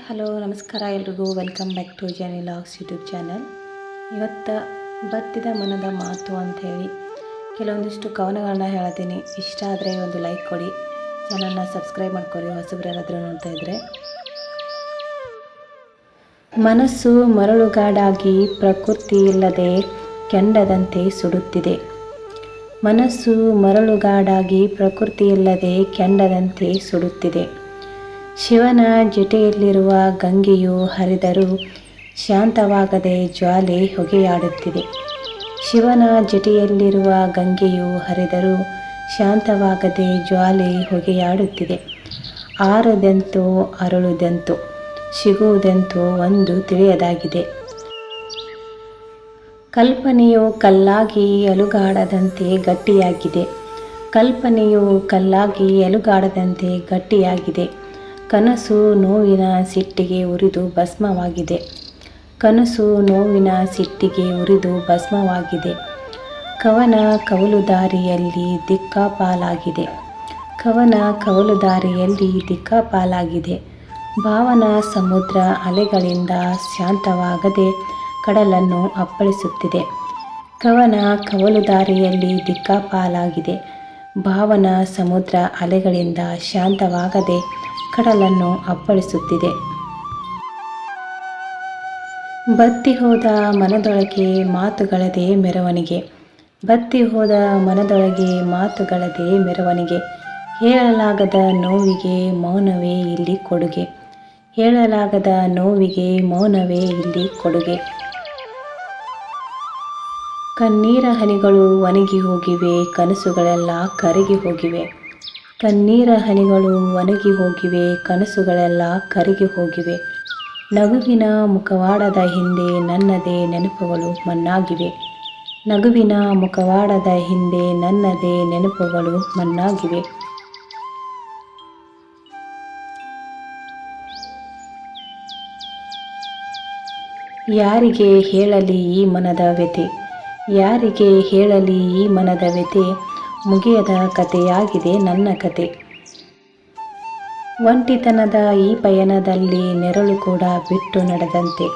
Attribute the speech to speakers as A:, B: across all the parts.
A: Hello ನಮಸ್ಕಾರ ಎಲ್ರಿಗೂ welcome back to journey logs YouTube channel. ಇವತ್ತು ಬತ್ತಿದ ಮನದ ಮಾತು ಅಂಥೇಳಿ ಕೆಲವೊಂದಿಷ್ಟು ಕವನಗಳನ್ನ ಹೇಳ್ತೀನಿ. ಇಷ್ಟ ಆದರೆ ಒಂದು ಲೈಕ್ ಕೊಡಿ, ಚಾನಲ್ನ ಸಬ್ಸ್ಕ್ರೈಬ್ ಮಾಡ್ಕೊಳ್ಳಿ ಹೊಸಬ್ರು ಯಾರಾದರೂ ನೋಡ್ತಾ ಇದ್ದರೆ. ಮನಸ್ಸು ಮರಳುಗಾಡಾಗಿ ಪ್ರಕೃತಿ ಇಲ್ಲದೆ ಕೆಂಡದಂತೆ ಸುಡುತ್ತಿದೆ. ಮನಸ್ಸು ಮರಳುಗಾಡಾಗಿ ಪ್ರಕೃತಿ ಇಲ್ಲದೆ ಕೆಂಡದಂತೆ ಸುಡುತ್ತಿದೆ. ಶಿವನ ಜಟೆಯಲ್ಲಿರುವ ಗಂಗೆಯು ಹರಿದರೂ ಶಾಂತವಾಗದೆ ಜ್ವಾಲೆ ಹೊಗೆಯಾಡುತ್ತಿದೆ. ಶಿವನ ಜಟೆಯಲ್ಲಿರುವ ಗಂಗೆಯು ಹರಿದರೂ ಶಾಂತವಾಗದೆ ಜ್ವಾಲೆ ಹೊಗೆಯಾಡುತ್ತಿದೆ. ಆರದೆಂತೋ ಅರಳುದೆಂತೋ ಸಿಗುವುದೆಂತೋ ಒಂದು ತಿಳಿಯದಾಗಿದೆ. ಕಲ್ಪನೆಯು ಕಲ್ಲಾಗಿ ಅಲುಗಾಡದಂತೆ ಗಟ್ಟಿಯಾಗಿದೆ. ಕಲ್ಪನೆಯು ಕಲ್ಲಾಗಿ ಅಲುಗಾಡದಂತೆ ಗಟ್ಟಿಯಾಗಿದೆ. ಕನಸು ನೋವಿನ ಸಿಟ್ಟಿಗೆ ಉರಿದು ಭಸ್ಮವಾಗಿದೆ. ಕನಸು ನೋವಿನ ಸಿಟ್ಟಿಗೆ ಉರಿದು ಭಸ್ಮವಾಗಿದೆ. ಕವನ ಕವಲುದಾರಿಯಲ್ಲಿ ದಿಕ್ಕಾಪಾಲಾಗಿದೆ. ಕವನ ಕವಲುದಾರಿಯಲ್ಲಿ ದಿಕ್ಕಾಪಾಲಾಗಿದೆ. ಭಾವನಾ ಸಮುದ್ರ ಅಲೆಗಳಿಂದ ಶಾಂತವಾಗದೆ ಕಡಲನ್ನು ಅಪ್ಪಳಿಸುತ್ತಿದೆ. ಕವನ ಕವಲುದಾರಿಯಲ್ಲಿ ದಿಕ್ಕಾಪಾಲಾಗಿದೆ. ಭಾವನಾ ಸಮುದ್ರ ಅಲೆಗಳಿಂದ ಶಾಂತವಾಗದೆ ಕಡಲನ್ನು ಅಪ್ಪಳಿಸುತ್ತಿದೆ. ಬತ್ತಿ ಹೋದ ಮನದೊಳಗೆ ಮಾತುಗಳದೆ ಮೆರವಣಿಗೆ. ಬತ್ತಿ ಹೋದ ಮನದೊಳಗೆ ಮಾತುಗಳದೆ ಮೆರವಣಿಗೆ. ಹೇಳಲಾಗದ ನೋವಿಗೆ ಮೌನವೇ ಇಲ್ಲಿ ಕೊಡುಗೆ. ಹೇಳಲಾಗದ ನೋವಿಗೆ ಮೌನವೇ ಇಲ್ಲಿ ಕೊಡುಗೆ. ಕಣ್ಣೀರ ಹನಿಗಳು ಒಣಗಿ ಹೋಗಿವೆ, ಕನಸುಗಳೆಲ್ಲ ಕರಗಿ ಹೋಗಿವೆ. ಕಣ್ಣೀರ ಹನಿಗಳು ಒಣಗಿ ಹೋಗಿವೆ, ಕನಸುಗಳೆಲ್ಲ ಕರಗಿ ಹೋಗಿವೆ. ನಗುವಿನ ಮುಖವಾಡದ ಹಿಂದೆ ನನ್ನದೇ ನೆನಪುಗಳು ಮಣ್ಣಾಗಿವೆ. ನಗುವಿನ ಮುಖವಾಡದ ಹಿಂದೆ ನನ್ನದೇ ನೆನಪುಗಳು ಮಣ್ಣಾಗಿವೆ. ಯಾರಿಗೆ ಹೇಳಲಿ ಈ ಮನದ ವ್ಯಥೆ, ಯಾರಿಗೆ ಹೇಳಲಿ ಈ ಮನದ ವ್ಯಥೆ, ಮುಗಿಯದ ಕಥೆಯಾಗಿದೆ ನನ್ನ ಕತೆ. ಒಂಟಿತನದ ಈ ಪಯಣದಲ್ಲಿ ನೆರಳು ಕೂಡ ಬಿಟ್ಟು ನಡೆದಂತೆ.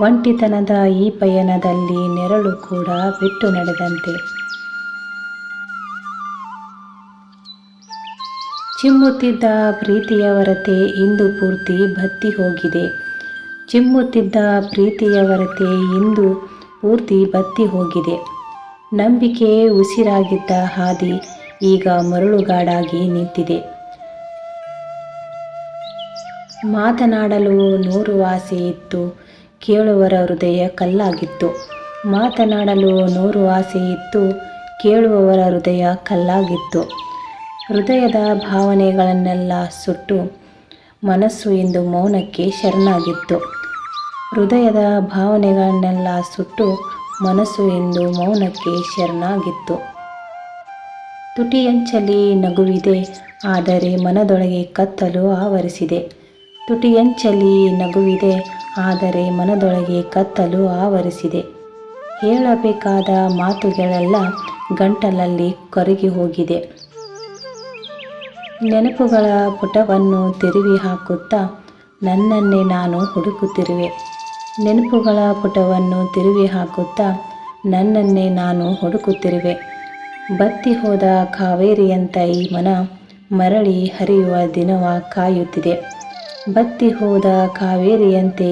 A: ಒಂಟಿತನದ ಈ ಪಯಣದಲ್ಲಿ ನೆರಳು ಕೂಡ ಬಿಟ್ಟು ನಡೆದಂತೆ. ಚಿಮ್ಮುತ್ತಿದ್ದ ಪ್ರೀತಿಯ ಹೊರತೆ ಇಂದು ಪೂರ್ತಿ ಬತ್ತಿ ಹೋಗಿದೆ. ಚಿಮ್ಮುತ್ತಿದ್ದ ಪ್ರೀತಿಯ ಹೊರತೆ ಇಂದು ಪೂರ್ತಿ ಬತ್ತಿ ಹೋಗಿದೆ. ನಂಬಿಕೆ ಉಸಿರಾಗಿದ್ದ ಹಾದಿ ಈಗ ಮರಳುಗಾಡಾಗಿ ನಿಂತಿದೆ. ಮಾತನಾಡಲು ನೂರು ಆಸೆ ಇತ್ತು, ಕೇಳುವರ ಹೃದಯ ಕಲ್ಲಾಗಿತ್ತು. ಮಾತನಾಡಲು ನೂರು ಆಸೆ ಇತ್ತು, ಕೇಳುವವರ ಹೃದಯ ಕಲ್ಲಾಗಿತ್ತು. ಹೃದಯದ ಭಾವನೆಗಳನ್ನೆಲ್ಲ ಸುಟ್ಟು ಮನಸ್ಸು ಇಂದು ಮೌನಕ್ಕೆ ಶರಣಾಗಿತ್ತು. ಹೃದಯದ ಭಾವನೆಗಳನ್ನೆಲ್ಲ ಸುಟ್ಟು ಮನಸ್ಸು ಎಂದು ಮೌನಕ್ಕೆ ಶರಣಾಗಿತ್ತು. ತುಟಿಯಂಚಲಿ ನಗುವಿದೆ, ಆದರೆ ಮನದೊಳಗೆ ಕತ್ತಲು ಆವರಿಸಿದೆ. ತುಟಿಯಂಚಲಿ ನಗುವಿದೆ, ಆದರೆ ಮನದೊಳಗೆ ಕತ್ತಲು ಆವರಿಸಿದೆ. ಹೇಳಬೇಕಾದ ಮಾತುಗಳೆಲ್ಲ ಗಂಟಲಲ್ಲಿ ಕರಗಿ ಹೋಗಿದೆ. ನೆನಪುಗಳ ಪುಟವನ್ನು ತಿರುವಿ ಹಾಕುತ್ತಾ ನನ್ನನ್ನೇ ನಾನು ಹುಡುಕುತ್ತಿರುವೆ. ನೆನಪುಗಳ ಪುಟವನ್ನು ತಿರುವಿ ಹಾಕುತ್ತಾ ನನ್ನನ್ನೇ ನಾನು ಹುಡುಕುತ್ತಿರುವೆ. ಬತ್ತಿ ಹೋದ ಕಾವೇರಿಯಂತ ಈ ಮನ ಮರಳಿ ಹರಿಯುವ ದಿನವ ಕಾಯುತ್ತಿದೆ. ಬತ್ತಿ ಹೋದ ಕಾವೇರಿಯಂತೆ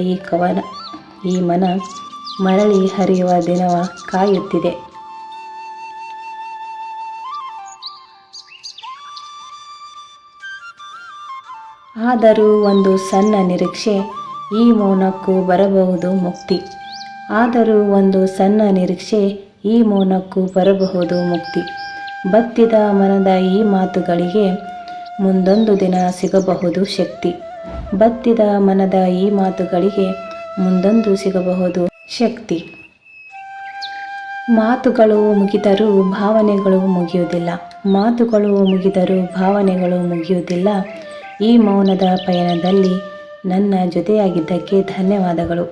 A: ಈ ಮನ ಮರಳಿ ಹರಿಯುವ ದಿನವ ಕಾಯುತ್ತಿದೆ. ಆದರೂ ಒಂದು ಸಣ್ಣ ನಿರೀಕ್ಷೆ, ಈ ಮೌನಕ್ಕೂ ಬರಬಹುದು ಮುಕ್ತಿ. ಆದರೂ ಒಂದು ಸಣ್ಣ ನಿರೀಕ್ಷೆ, ಈ ಮೌನಕ್ಕೂ ಬರಬಹುದು ಮುಕ್ತಿ. ಬತ್ತಿದ ಮನದ ಈ ಮಾತುಗಳಿಗೆ ಮುಂದೊಂದು ದಿನ ಸಿಗಬಹುದು ಶಕ್ತಿ. ಬತ್ತಿದ ಮನದ ಈ ಮಾತುಗಳಿಗೆ ಮುಂದೊಂದು ಸಿಗಬಹುದು ಶಕ್ತಿ. ಮಾತುಗಳು ಮುಗಿದರೂ ಭಾವನೆಗಳು ಮುಗಿಯುವುದಿಲ್ಲ. ಮಾತುಗಳು ಮುಗಿದರೂ ಭಾವನೆಗಳು ಮುಗಿಯುವುದಿಲ್ಲ. ಈ ಮೌನದ ಪಯಣದಲ್ಲಿ ನನ್ನ ಜೊತೆಯಾಗಿದ್ದಕ್ಕೆ ಧನ್ಯವಾದಗಳು.